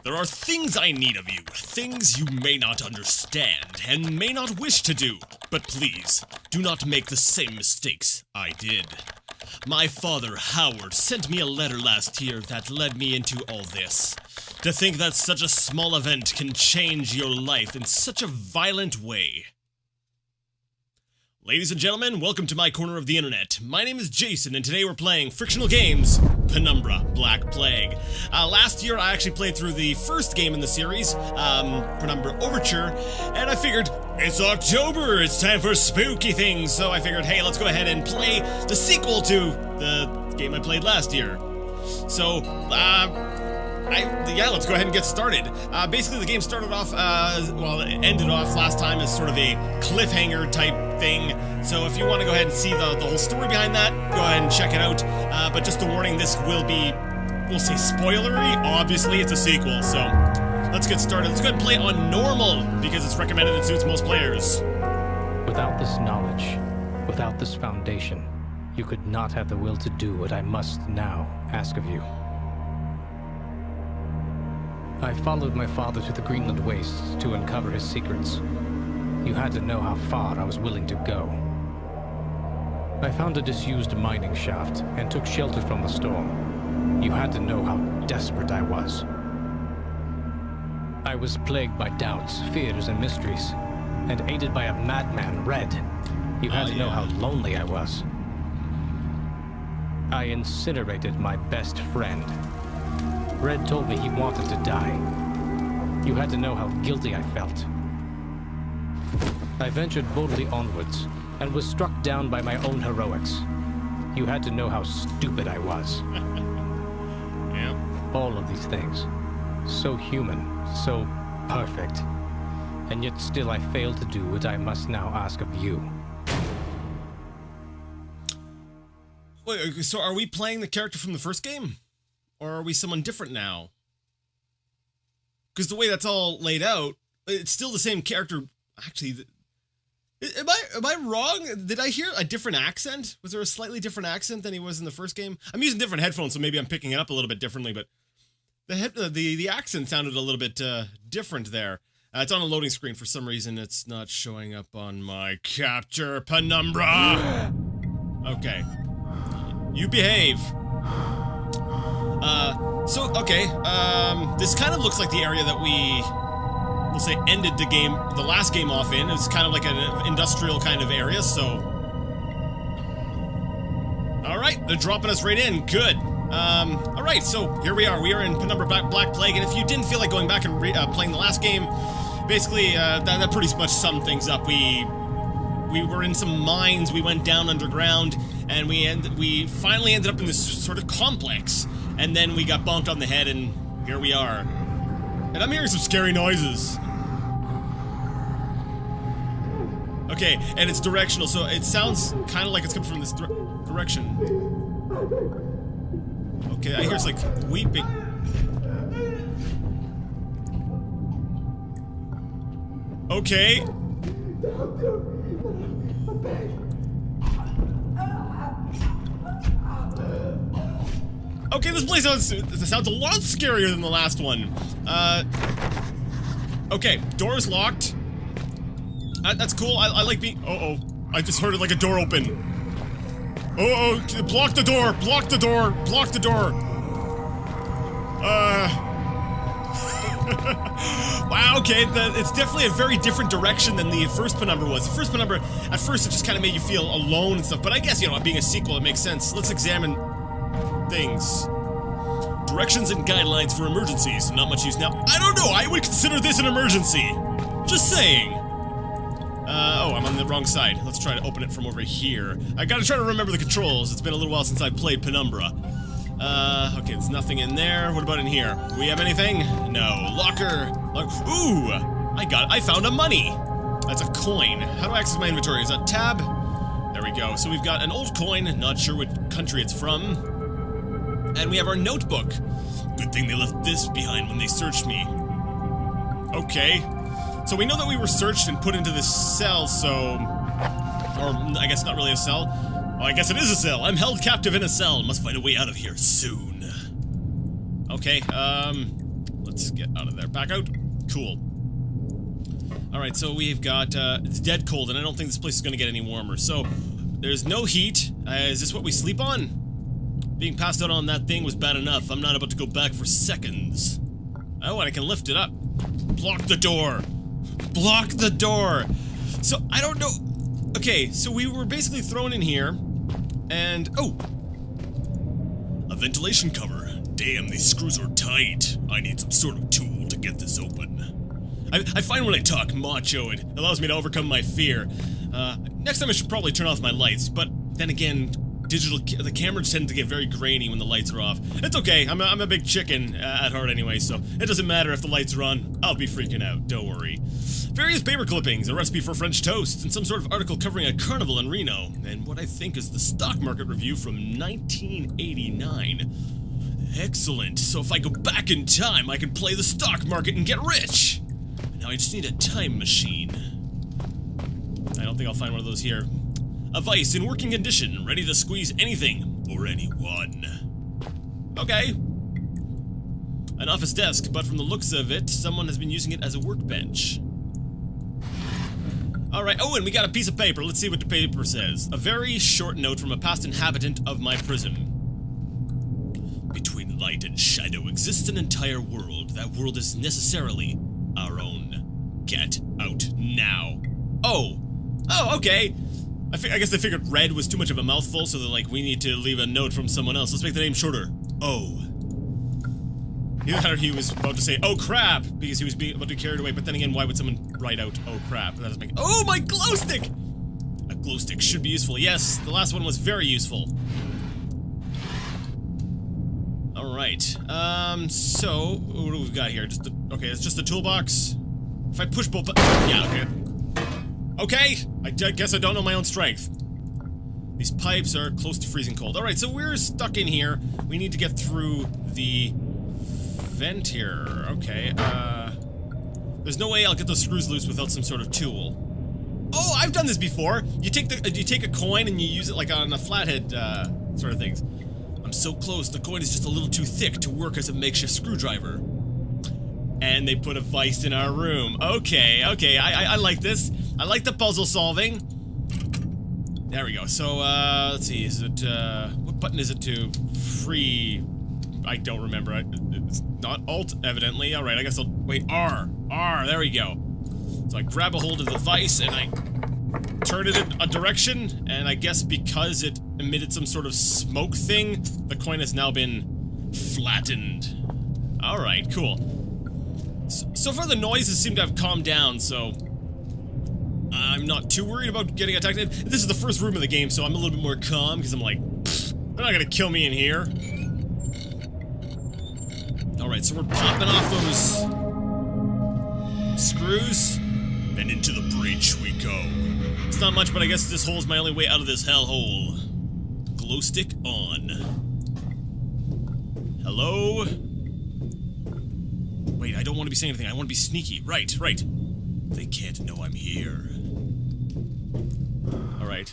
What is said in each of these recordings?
There are things I need of you, things you may not understand and may not wish to do, but please, do not make the same mistakes I did. My father, Howard, sent me a letter last year that led me into all this. To think that such a small event can change your life in such a violent way. Ladies and gentlemen, welcome to my corner of the internet. My name is Jason, and today we're playing Frictional Games, Penumbra Black Plague. Last year, I actually played through the first game in the series, Penumbra Overture, and I figured, it's October, it's time for spooky things, so I figured, hey, let's go ahead and play the sequel to the game I played last year. So, let's go ahead and get started. Basically, the game started off, it ended off last time as sort of a cliffhanger type thing. So if you want to go ahead and see the whole story behind that, go ahead and check it out. But just a warning, this will be, we'll say spoilery. Obviously, it's a sequel, so let's get started. Let's go ahead and play it on normal, because it's recommended and suits most players. Without this knowledge, without this foundation, you could not have the will to do what I must now ask of you. I followed my father to the Greenland wastes to uncover his secrets. You had to know how far I was willing to go. I found a disused mining shaft and took shelter from the storm. You had to know how desperate I was. I was plagued by doubts, fears, and mysteries, and aided by a madman, Red. You had to know how lonely I was. I incinerated my best friend. Red told me he wanted to die. You had to know how guilty I felt. I ventured boldly onwards, and was struck down by my own heroics. You had to know how stupid I was. Yeah. All of these things. So human, so perfect. And yet still I failed to do what I must now ask of you. Wait, so are we playing the character from the first game? Or are we someone different now? Because the way that's all laid out, it's still the same character. Actually, am I wrong? Did I hear a different accent? Was there a slightly different accent than he was in the first game? I'm using different headphones, so maybe I'm picking it up a little bit differently, but the accent sounded a little bit different there. It's on a loading screen for some reason. It's not showing up on my capture, Penumbra. Okay. You behave. This kind of looks like the area that we'll say, ended the last game off in. It's kind of like an industrial kind of area, so. Alright, they're dropping us right in. Good. Alright, so here we are. We are in Penumbra Black Plague, and if you didn't feel like going back and playing the last game, basically, that pretty much summed things up. We were in some mines, we went down underground, and we finally ended up in this sort of complex. And then we got bonked on the head, and here we are. And I'm hearing some scary noises. Okay, and it's directional, so it sounds kind of like it's coming from this direction. Okay, I hear it's like weeping. Okay. Okay, this place sounds a lot scarier than the last one. Okay, door is locked. That's cool. I like being. I just heard it like a door open. Block the door! Block the door! Block the door! Wow, okay, it's definitely a very different direction than the first Penumbra was. The first Penumbra, at first, it just kind of made you feel alone and stuff, but I guess, being a sequel, it makes sense. Let's examine things. Directions and guidelines for emergencies. Not much use now. I don't know, I would consider this an emergency. Just saying. I'm on the wrong side. Let's try to open it from over here. I gotta try to remember the controls. It's been a little while since I've played Penumbra. Okay, there's nothing in there. What about in here? Do we have anything? No. Locker. Ooh! I found a money! That's a coin. How do I access my inventory? Is that tab? There we go. So we've got an old coin, not sure what country it's from. And we have our notebook. Good thing they left this behind when they searched me. Okay. So we know that we were searched and put into this cell, so... Or, I guess not really a cell. Well, I guess it is a cell. I'm held captive in a cell. Must find a way out of here soon. Okay, let's Let's get out of there. Back out. Cool. Alright, so we've got, it's dead cold, and I don't think this place is gonna get any warmer. So, there's no heat. Is this what we sleep on? Being passed out on that thing was bad enough. I'm not about to go back for seconds. Oh, and I can lift it up. Block the door. Block the door. So, I don't know. Okay, so we were basically thrown in here, and, oh! A ventilation cover. Damn, these screws are tight. I need some sort of tool to get this open. I find when I talk macho, it allows me to overcome my fear. Next time I should probably turn off my lights, but then again, the cameras tend to get very grainy when the lights are off. It's okay, I'm a big chicken at heart anyway, so it doesn't matter if the lights are on, I'll be freaking out, don't worry. Various paper clippings, a recipe for French toast, and some sort of article covering a carnival in Reno, and what I think is the stock market review from 1989. Excellent, so if I go back in time, I can play the stock market and get rich! Now I just need a time machine. I don't think I'll find one of those here. A vice in working condition, ready to squeeze anything or anyone. Okay. An office desk, but from the looks of it, someone has been using it as a workbench. Alright, oh, and we got a piece of paper. Let's see what the paper says. A very short note from a past inhabitant of my prison. Between light and shadow exists an entire world. That world is necessarily our own. Get out now. Oh. Oh, okay. I guess they figured red was too much of a mouthful, so they're like, we need to leave a note from someone else. Let's make the name shorter. Oh. Either that or he was about to say, oh crap, because he was about to be carried away, but then again, why would someone write out, oh crap? That doesn't make... Oh, my glow stick! A glow stick should be useful. Yes, the last one was very useful. Alright, so, what do we got here? Okay, it's just a toolbox. If I push both yeah, okay. Okay, I guess I don't know my own strength. These pipes are close to freezing cold. Alright, so we're stuck in here. We need to get through the vent here. Okay, there's no way I'll get those screws loose without some sort of tool. Oh, I've done this before! You take a coin and you use it like on a flathead, sort of things. I'm so close, the coin is just a little too thick to work as a makeshift screwdriver. And they put a vice in our room. Okay, okay, I like this. I like the puzzle solving. There we go. So, let's see, is it, what button is it to free? I don't remember. It's not Alt, evidently. Alright, I guess I'll, wait, R. R, there we go. So I grab a hold of the vice and I turn it in a direction, and I guess because it emitted some sort of smoke thing, the coin has now been flattened. Alright, cool. So far the noises seem to have calmed down, so I'm not too worried about getting attacked. This is the first room of the game, so I'm a little bit more calm, because I'm like, they're not gonna kill me in here. Alright, so we're popping off those screws, and into the breach we go. It's not much, but I guess this hole's my only way out of this hellhole. Glow stick on. Hello? Wait, I don't want to be saying anything. I want to be sneaky. Right, right. They can't know I'm here. Alright.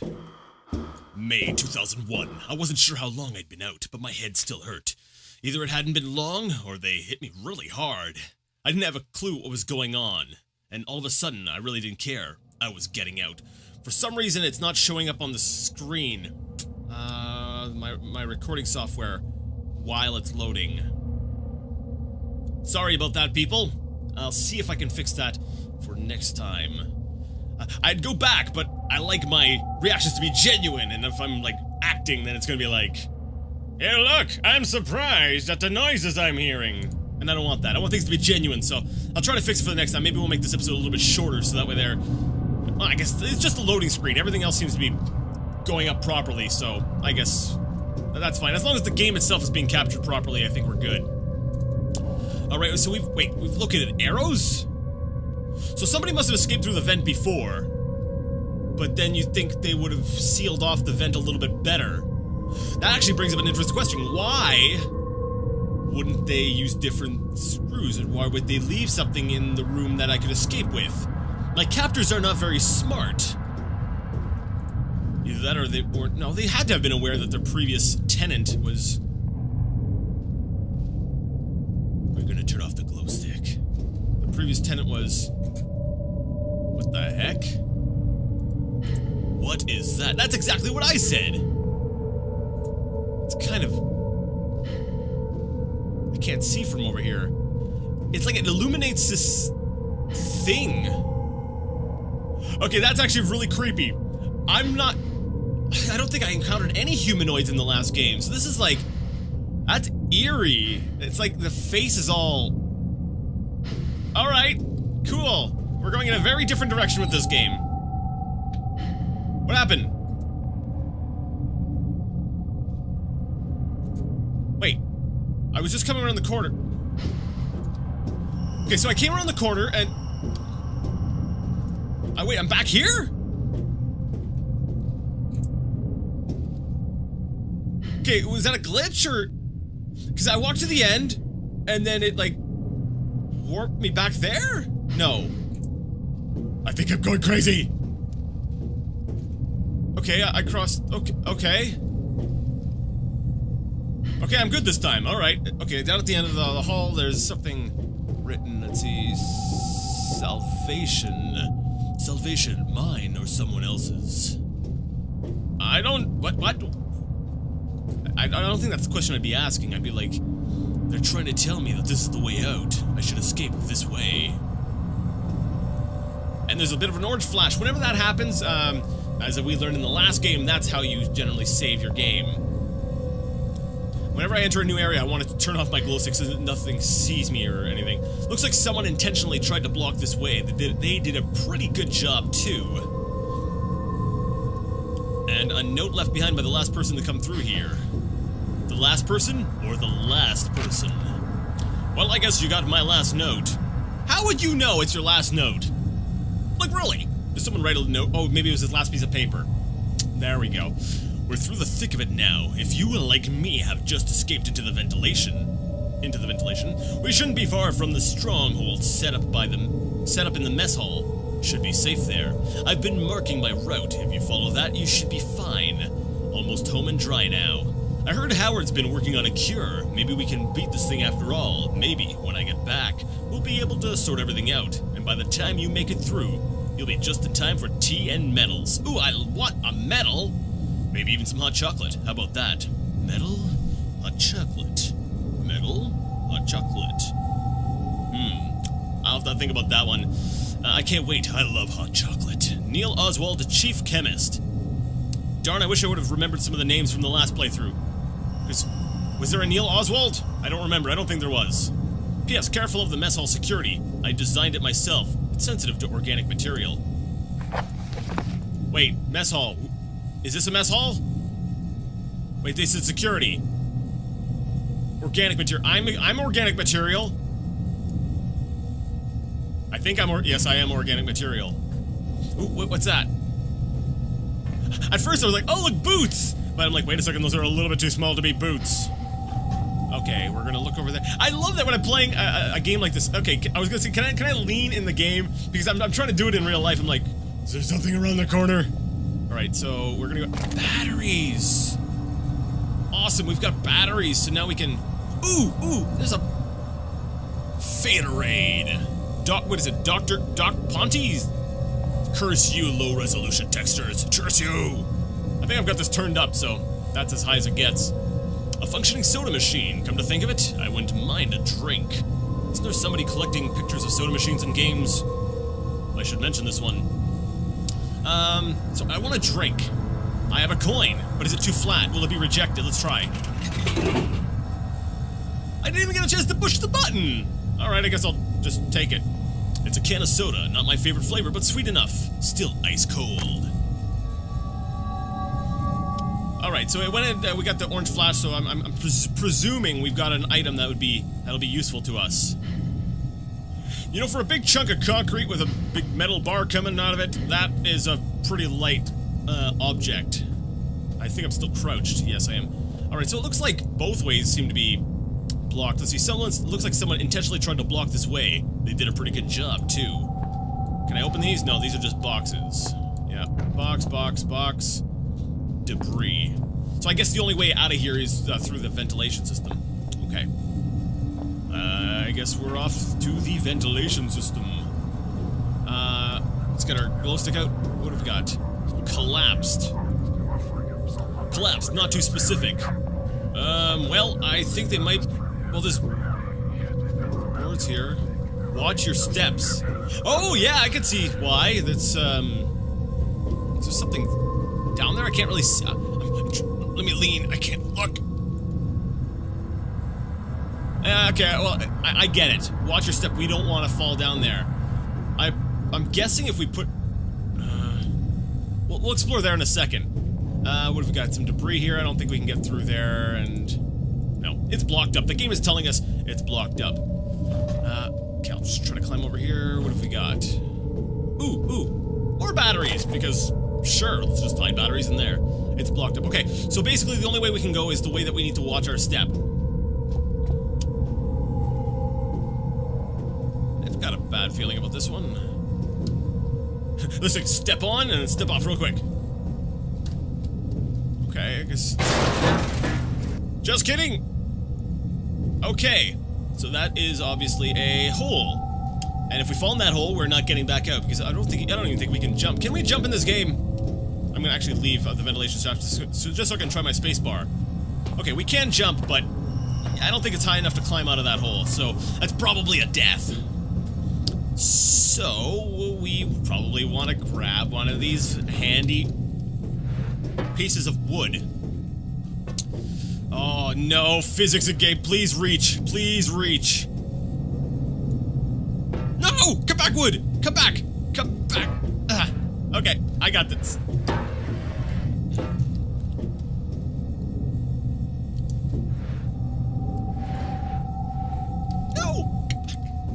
May 2001. I wasn't sure how long I'd been out, but my head still hurt. Either it hadn't been long, or they hit me really hard. I didn't have a clue what was going on. And all of a sudden, I really didn't care. I was getting out. For some reason, it's not showing up on the screen. My recording software, while it's loading. Sorry about that, people. I'll see if I can fix that for next time. I'd go back, but I like my reactions to be genuine, and if I'm, like, acting, then it's gonna be like, hey, look, I'm surprised at the noises I'm hearing. And I don't want that. I want things to be genuine, so I'll try to fix it for the next time. Maybe we'll make this episode a little bit shorter, so that way there... Well, I guess it's just a loading screen. Everything else seems to be going up properly, so I guess that's fine. As long as the game itself is being captured properly, I think we're good. Alright, so we've located arrows? So somebody must have escaped through the vent before, but then you think they would have sealed off the vent a little bit better. That actually brings up an interesting question. Why wouldn't they use different screws, and why would they leave something in the room that I could escape with? My captors are not very smart. Either that or they weren't... No, they had to have been aware that their previous tenant was... We're gonna turn off off the glow stick. The previous tenant was... What the heck? What is that? That's exactly what I said! It's kind of... I can't see from over here. It's like it illuminates this... thing. Okay, that's actually really creepy. I don't think I encountered any humanoids in the last game, so this is like... That's eerie. It's like the face is all... Alright, cool. We're going in a very different direction with this game. What happened? Wait. I was just coming around the corner. Okay, so I came around the corner and... wait, I'm back here? Okay, was that a glitch or... Because I walked to the end, and then it, like, warped me back there? No. I think I'm going crazy. Okay, I crossed... Okay. Okay, I'm good this time. Alright. Okay, down at the end of the hall, there's something written. Let's see... Salvation. Salvation, mine or someone else's? I don't... What? I don't think that's the question I'd be asking. I'd be like, they're trying to tell me that this is the way out. I should escape this way. And there's a bit of an orange flash. Whenever that happens, as we learned in the last game, that's how you generally save your game. Whenever I enter a new area, I want to turn off my glow stick so that nothing sees me or anything. Looks like someone intentionally tried to block this way. They did a pretty good job, too. And a note left behind by the last person to come through here. The last person or the last person? Well, I guess you got my last note. How would you know it's your last note? Like, really? Did someone write a note? Oh, maybe it was his last piece of paper. There we go. We're through the thick of it now. If you, like me, have just escaped into the ventilation, we shouldn't be far from the stronghold set up in the mess hall. Should be safe there. I've been marking my route. If you follow that, you should be fine. Almost home and dry now. I heard Howard's been working on a cure. Maybe we can beat this thing after all. Maybe, when I get back, we'll be able to sort everything out. And by the time you make it through, you'll be just in time for tea and medals. Ooh, I want a medal! Maybe even some hot chocolate. How about that? Medal? Hot chocolate. Medal? Hot chocolate. I'll have to think about that one. I can't wait. I love hot chocolate. Neil Oswald, Chief Chemist. Darn, I wish I would have remembered some of the names from the last playthrough. Was there a Neil Oswald? I don't remember. I don't think there was. P.S. Careful of the mess hall security. I designed it myself. It's sensitive to organic material. Wait, mess hall. Is this a mess hall? Wait, this is security. Organic material. I'm organic material. I think yes, I am organic material. Ooh, what's that? At first I was like, oh, look, boots! But I'm like, wait a second, those are a little bit too small to be boots. Okay, we're gonna look over there. I love that when I'm playing a game like this. Okay, I was gonna say, can I lean in the game? Because I'm trying to do it in real life. I'm like, is there something around the corner? Alright, so we're gonna go... Batteries! Awesome, we've got batteries, so now we can... Ooh, there's a... Faderade. What is it, Doc Pontes? Curse you, low-resolution textures. Curse you! I think I've got this turned up, so that's as high as it gets. A functioning soda machine. Come to think of it, I wouldn't mind a drink. Isn't there somebody collecting pictures of soda machines in games? I should mention this one. So I want a drink. I have a coin, but is it too flat? Will it be rejected? Let's try. I didn't even get a chance to push the button! Alright, I guess I'll just take it. It's a can of soda, not my favorite flavor, but sweet enough. Still ice cold. Alright, so it went in, we got the orange flash, so I'm presuming we've got an item that'll be useful to us. You know, for a big chunk of concrete with a big metal bar coming out of it, that is a pretty light object. I think I'm still crouched. Yes, I am. Alright, so it looks like both ways seem to be blocked. Let's see, looks like someone intentionally tried to block this way. They did a pretty good job, too. Can I open these? No, these are just boxes. Yeah, box. Debris. So I guess the only way out of here is through the ventilation system. Okay. I guess we're off to the ventilation system. Let's get our glow stick out. What have we got? Collapsed. Collapsed, not too specific. Well, I think they might... Well, there's... words here. Watch your steps. Oh, yeah, I can see why. That's, Is there something down there? I can't really see. Let me lean. I can't look. Okay, well, I get it. Watch your step. We don't want to fall down there. I'm guessing if we put... we'll explore there in a second. What have we got? Some debris here. I don't think we can get through there, and... No, it's blocked up. The game is telling us it's blocked up. Okay, I'll just try to climb over here. What have we got? Ooh. More batteries, because... Sure, let's just hide batteries in there. It's blocked up. Okay, so basically the only way we can go is the way that we need to watch our step. I've got a bad feeling about this one. Let's like step on and then step off real quick. Okay, I guess... Just kidding! Okay, so that is obviously a hole. And if we fall in that hole, we're not getting back out, because I don't even think we can jump. Can we jump in this game? I'm gonna actually leave the ventilation shaft just so I can try my space bar. Okay, we can jump, but I don't think it's high enough to climb out of that hole, so that's probably a death. So, we probably want to grab one of these handy pieces of wood. Oh no, physics again, please reach, please reach. No! Come back, wood! Come back! Come back! Okay, I got this. No!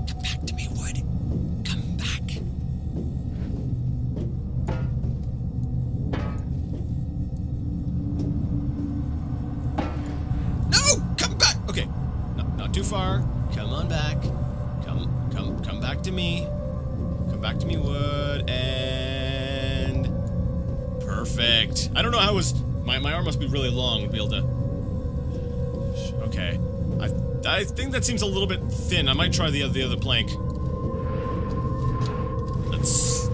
Come back to me, wood. Come back. No! Come back! Okay, no, not too far. Come on back. Come back to me. Come back to me, wood, and... Perfect. I don't know how it was... My arm must be really long to be able to... Okay. I think that seems a little bit thin. I might try the other plank. Let's...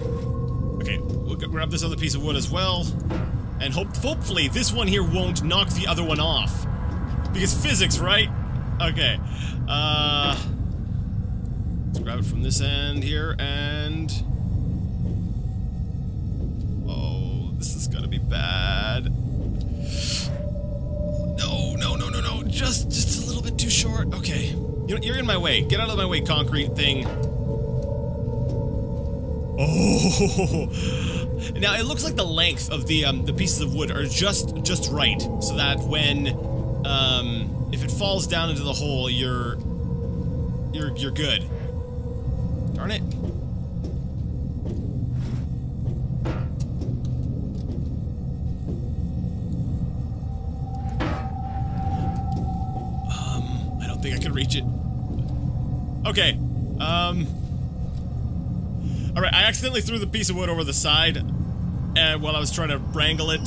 Okay, we'll grab this other piece of wood as well. And hopefully this one here won't knock the other one off. Because physics, right? Okay. Let's grab it from this end here, and... Oh, this is gonna be bad. No. Just a little bit too short. Okay. You're in my way. Get out of my way, concrete thing. Oh! Now, it looks like the length of the pieces of wood are just right, so that when, if it falls down into the hole, you're good. Darn it. I don't think I can reach it. Okay. Alright, I accidentally threw the piece of wood over the side while I was trying to wrangle it,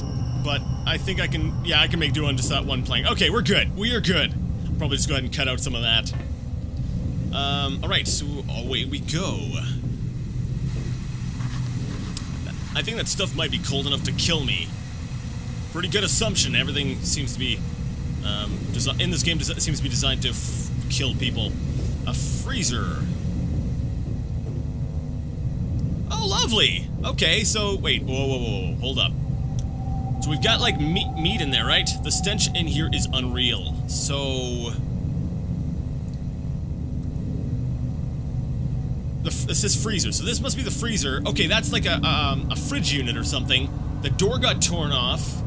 but I think I can, yeah, I can make do on just that one plank. Okay, we're good. We are good. I'll probably just go ahead and cut out some of that. Alright, so away we go. I think that stuff might be cold enough to kill me. Pretty good assumption. Everything seems to be, in this game seems to be designed to kill people. A freezer. Oh, lovely! Okay, so, wait, whoa, hold up. So we've got, like, meat in there, right? The stench in here is unreal. So... This is freezer, so this must be the freezer. Okay, that's like a fridge unit or something. The door got torn off.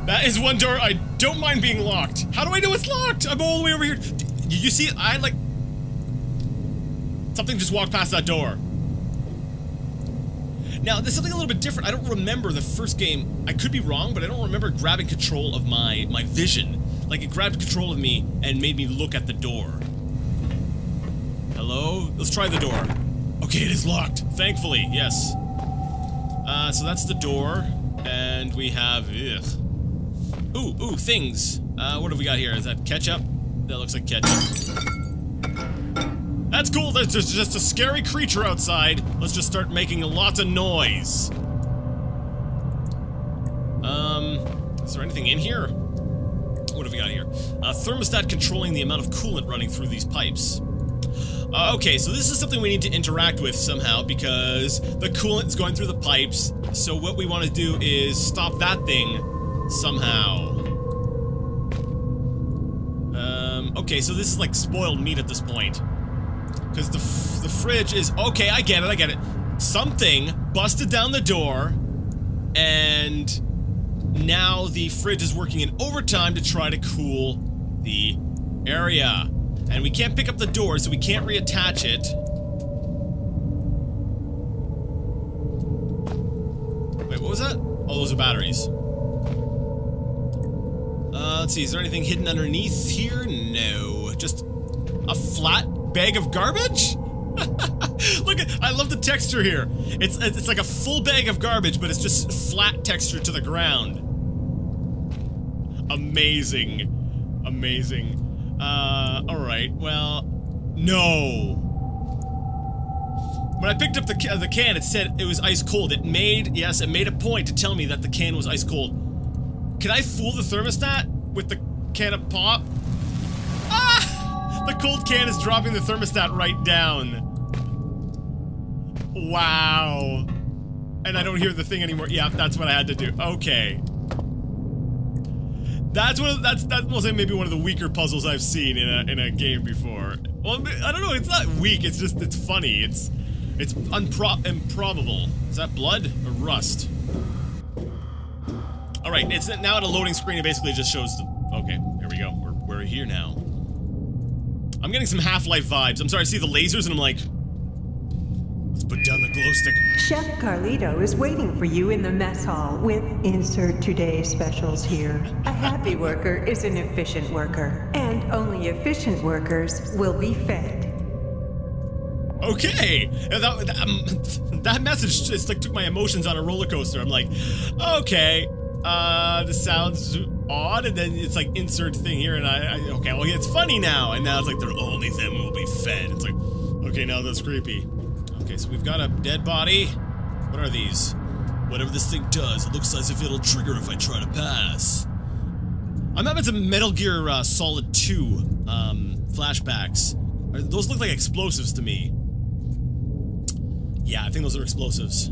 That is one door I don't mind being locked. How do I know it's locked? I'm all the way over here. Did you see? I like... Something just walked past that door. Now, there's something a little bit different. I don't remember the first game. I could be wrong, but I don't remember grabbing control of my vision. Like, it grabbed control of me and made me look at the door. Hello? Let's try the door. Okay, it is locked. Thankfully, yes. So that's the door. And we have... Ugh. Ooh, things. What have we got here? Is that ketchup? That looks like ketchup. That's cool. There's just a scary creature outside. Let's just start making lots of noise. Is there anything in here? What have we got here? Thermostat controlling the amount of coolant running through these pipes. Okay, so this is something we need to interact with somehow because the coolant is going through the pipes. So what we want to do is stop that thing somehow. Okay, so this is like spoiled meat at this point. Because the fridge is... Okay, I get it. Something busted down the door, and now the fridge is working in overtime to try to cool the area. And we can't pick up the door, so we can't reattach it. Wait, what was that? Oh, those are batteries. Let's see, is there anything hidden underneath here? No. Just a flat bag of garbage? Look at, I love the texture here. It's like a full bag of garbage, but it's just flat texture to the ground. Amazing. Alright, well, no. When I picked up the can, it said it was ice cold. It made a point to tell me that the can was ice cold. Can I fool the thermostat with the can of pop? Ah! The cold can is dropping the thermostat right down. Wow. And I don't hear the thing anymore. Yeah, that's what I had to do. Okay. That's maybe one of the weaker puzzles I've seen in a game before. Well, I don't know, it's not weak, it's just, it's funny. It's improbable. Is that blood or rust? Alright, it's now at a loading screen. It basically just shows the... Okay, here we go. We're here now. I'm getting some Half-Life vibes. I'm sorry, I see the lasers and I'm like... Let's put down the glow stick. Chef Carlito is waiting for you in the mess hall with insert today's specials here. A happy worker is an efficient worker, and only efficient workers will be fed. Okay! That message just like took my emotions on a roller coaster. I'm like, okay, this sounds odd, and then it's like insert thing here, and okay, well it's funny now, and now it's like they're only them will be fed. It's like, okay, now that's creepy. Okay, so we've got a dead body. What are these? Whatever this thing does, it looks as if it'll trigger if I try to pass. I'm having some Metal Gear Solid 2 flashbacks. Those look like explosives to me. Yeah, I think those are explosives.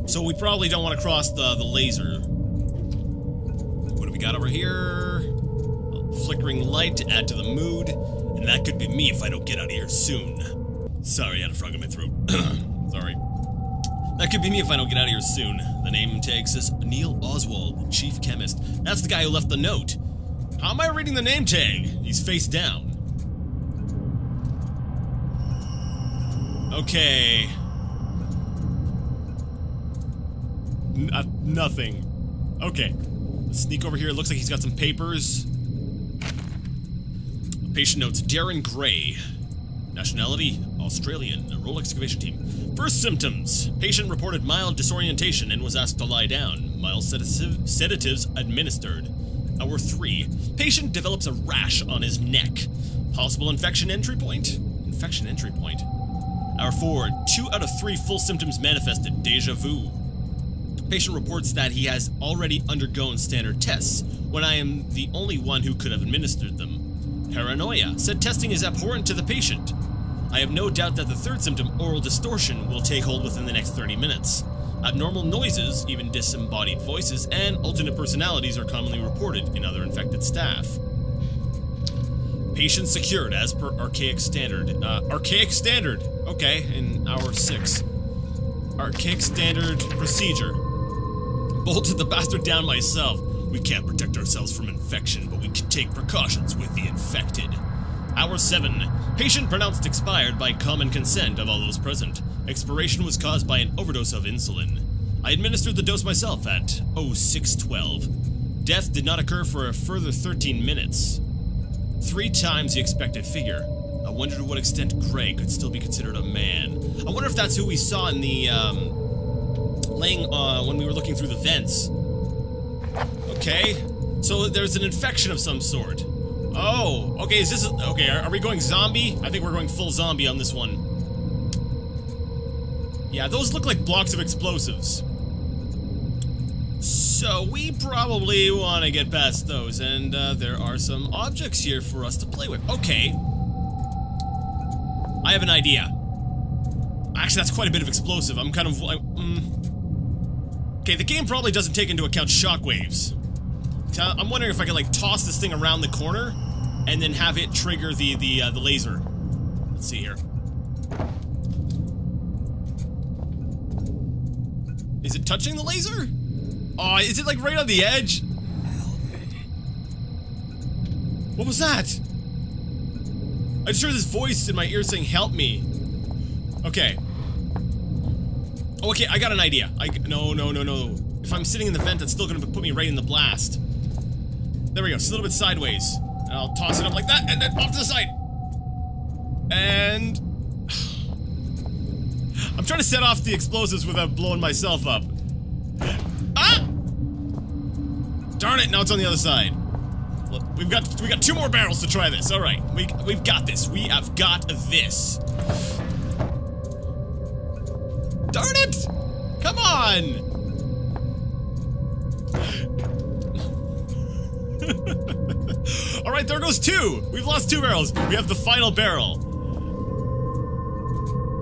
So we probably don't want to cross the laser. What do we got over here? A flickering light to add to the mood. And that could be me if I don't get out of here soon. Sorry, I had a frog in my throat. Sorry. That could be me if I don't get out of here soon. The name tag says Neil Oswald, chief chemist. That's the guy who left the note. How am I reading the name tag? He's face down. Okay. Nothing. Okay. Let's sneak over here. It looks like he's got some papers. Patient notes, Darren Gray. Nationality, Australian, role excavation team. First symptoms. Patient reported mild disorientation and was asked to lie down. Mild sedatives administered. Hour 3. Patient develops a rash on his neck. Possible infection entry point? Infection entry point. Hour 4. 2 out of 3 full symptoms manifested. Deja vu. Patient reports that he has already undergone standard tests, when I am the only one who could have administered them. Paranoia. Said testing is abhorrent to the patient. I have no doubt that the third symptom, oral distortion, will take hold within the next 30 minutes. Abnormal noises, even disembodied voices, and alternate personalities are commonly reported in other infected staff. Patient secured as per archaic standard. Archaic standard! Okay, in hour 6. Archaic standard procedure. Bolted the bastard down myself. We can't protect ourselves from infection, but we can take precautions with the infected. Hour 7. Patient pronounced expired by common consent of all those present. Expiration was caused by an overdose of insulin. I administered the dose myself at 0612. Death did not occur for a further 13 minutes. 3 times the expected figure. I wondered to what extent Gray could still be considered a man. I wonder if that's who we saw in the, when we were looking through the vents. Okay. So there's an infection of some sort. Oh, okay, is this... Okay, are we going zombie? I think we're going full zombie on this one. Yeah, those look like blocks of explosives. So we probably want to get past those, and there are some objects here for us to play with. Okay. I have an idea. Actually, that's quite a bit of explosive. I'm kind of like... Okay, the game probably doesn't take into account shockwaves. So I'm wondering if I could, like, toss this thing around the corner and then have it trigger the laser. Let's see here. Is it touching the laser? Oh, is it, like, right on the edge? What was that? I just heard this voice in my ear saying, help me. Okay. Oh, okay, I got an idea. No. If I'm sitting in the vent, that's still gonna put me right in the blast. There we go, just a little bit sideways. And I'll toss it up like that, and then off to the side. And... I'm trying to set off the explosives without blowing myself up. Ah! Darn it, now it's on the other side. Look, we got 2 more barrels to try this. All right, we've got this. We have got this. Darn it! Come on! All right, there goes 2. We've lost 2 barrels. We have the final barrel.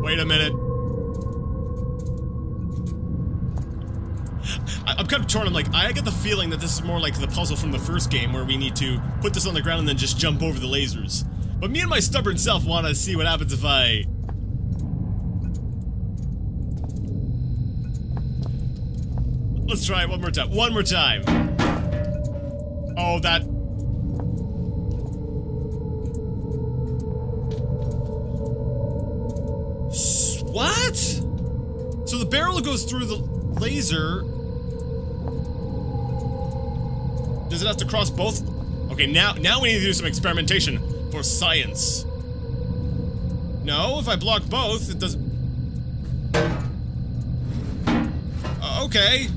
Wait a minute. I'm kind of torn. I'm like, I get the feeling that this is more like the puzzle from the first game where we need to put this on the ground and then just jump over the lasers. But me and my stubborn self want to see what happens if I... Let's try it one more time. One more time. Oh, that... What? So the barrel goes through the laser... Does it have to cross both? Okay, now we need to do some experimentation for science. No, if I block both, it doesn't... Okay.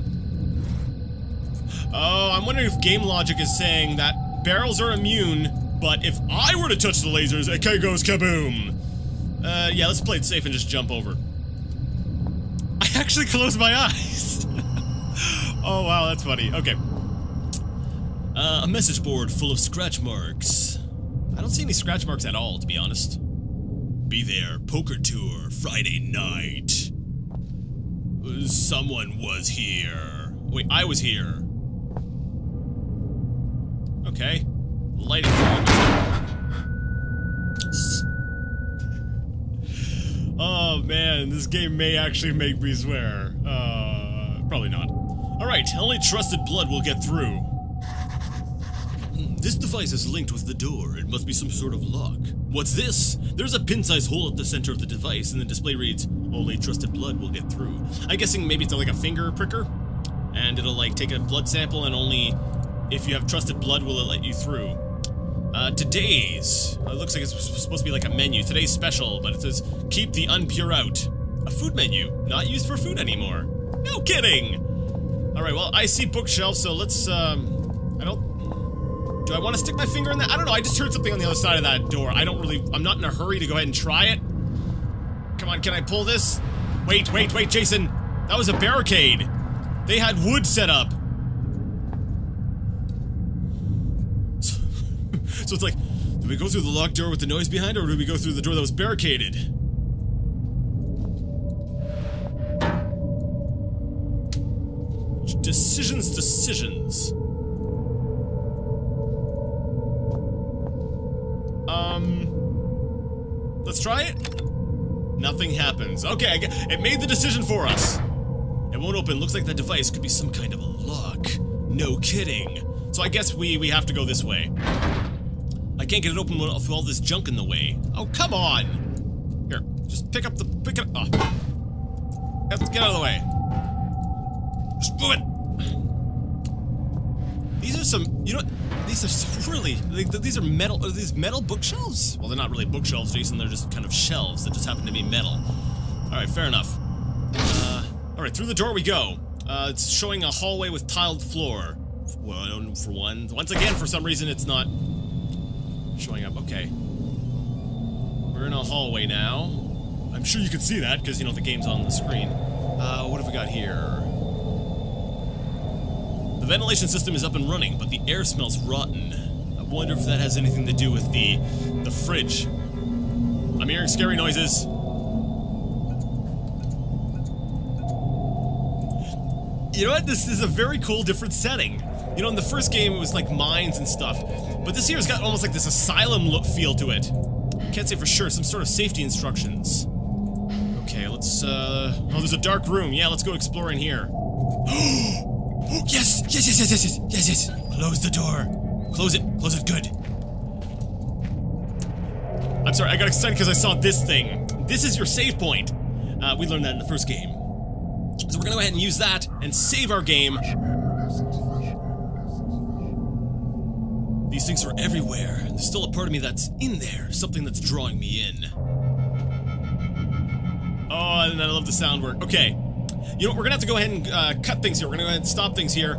Oh, I'm wondering if game logic is saying that barrels are immune, but if I were to touch the lasers, it goes kaboom. Yeah, let's play it safe and just jump over. I actually closed my eyes. Oh, wow, that's funny. Okay. A message board full of scratch marks. I don't see any scratch marks at all, to be honest. Be there, poker tour, Friday night. Someone was here. Wait, I was here. Okay. Lighting. Oh man, this game may actually make me swear. Probably not. Alright, only trusted blood will get through. This device is linked with the door. It must be some sort of lock. What's this? There's a pin-sized hole at the center of the device, and the display reads, only trusted blood will get through. I'm guessing maybe it's like a finger pricker, and it'll like take a blood sample, and only if you have trusted blood will it let you through. Today's, it looks like it's supposed to be like a menu. Today's special, but it says, keep the unpure out. A food menu, not used for food anymore. No kidding! Alright, well, I see bookshelf, so let's, do I want to stick my finger in that? I don't know, I just heard something on the other side of that door. I'm not in a hurry to go ahead and try it. Come on, can I pull this? Wait, Jason. That was a barricade. They had wood set up. So it's like, do we go through the locked door with the noise behind, or do we go through the door that was barricaded? Decisions. Let's try it. Nothing happens. Okay, it made the decision for us. It won't open. Looks like that device could be some kind of a lock. No kidding. So I guess we have to go this way. I can't get it open with all this junk in the way. Oh, come on. Here, just pick it up. Oh. Get out of the way. Just move it. These are some, you know, these are really, these are metal, are these metal bookshelves? Well, they're not really bookshelves, Jason, they're just kind of shelves that just happen to be metal. Alright, fair enough. Alright, through the door we go. It's showing a hallway with tiled floor. Well, for one. Once again, for some reason, it's not showing up. Okay. We're in a hallway now. I'm sure you can see that, because, you know, the game's on the screen. What have we got here? The ventilation system is up and running, but the air smells rotten. I wonder if that has anything to do with the fridge. I'm hearing scary noises. You know what? This is a very cool, different setting. You know, in the first game, it was like mines and stuff. But this here has got almost like this asylum look feel to it. Can't say for sure. Some sort of safety instructions. Okay, let's, oh, there's a dark room. Yeah, let's go explore in here. Oh, yes! Yes. Close the door. Close it. Close it good. I'm sorry, I got excited because I saw this thing. This is your save point. We learned that in the first game. So we're gonna go ahead and use that and save our game. These things are everywhere. There's still a part of me that's in there. Something that's drawing me in. Oh, and I love the sound work. Okay. You know what, we're gonna have to go ahead and cut things here. We're gonna go ahead and stop things here.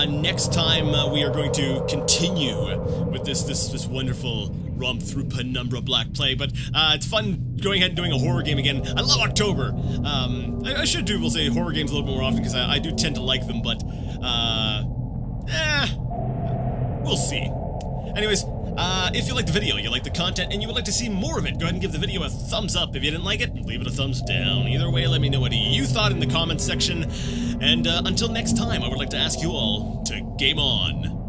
Next time, we are going to continue with this wonderful romp through Penumbra Black Plague. But it's fun going ahead and doing a horror game again. I love October. I should we'll say horror games a little bit more often, because I do tend to like them, but we'll see. Anyways, if you liked the video, you liked the content, and you would like to see more of it, go ahead and give the video a thumbs up. If you didn't like it, leave it a thumbs down. Either way, let me know what you thought in the comments section. And until next time, I would like to ask you all to game on.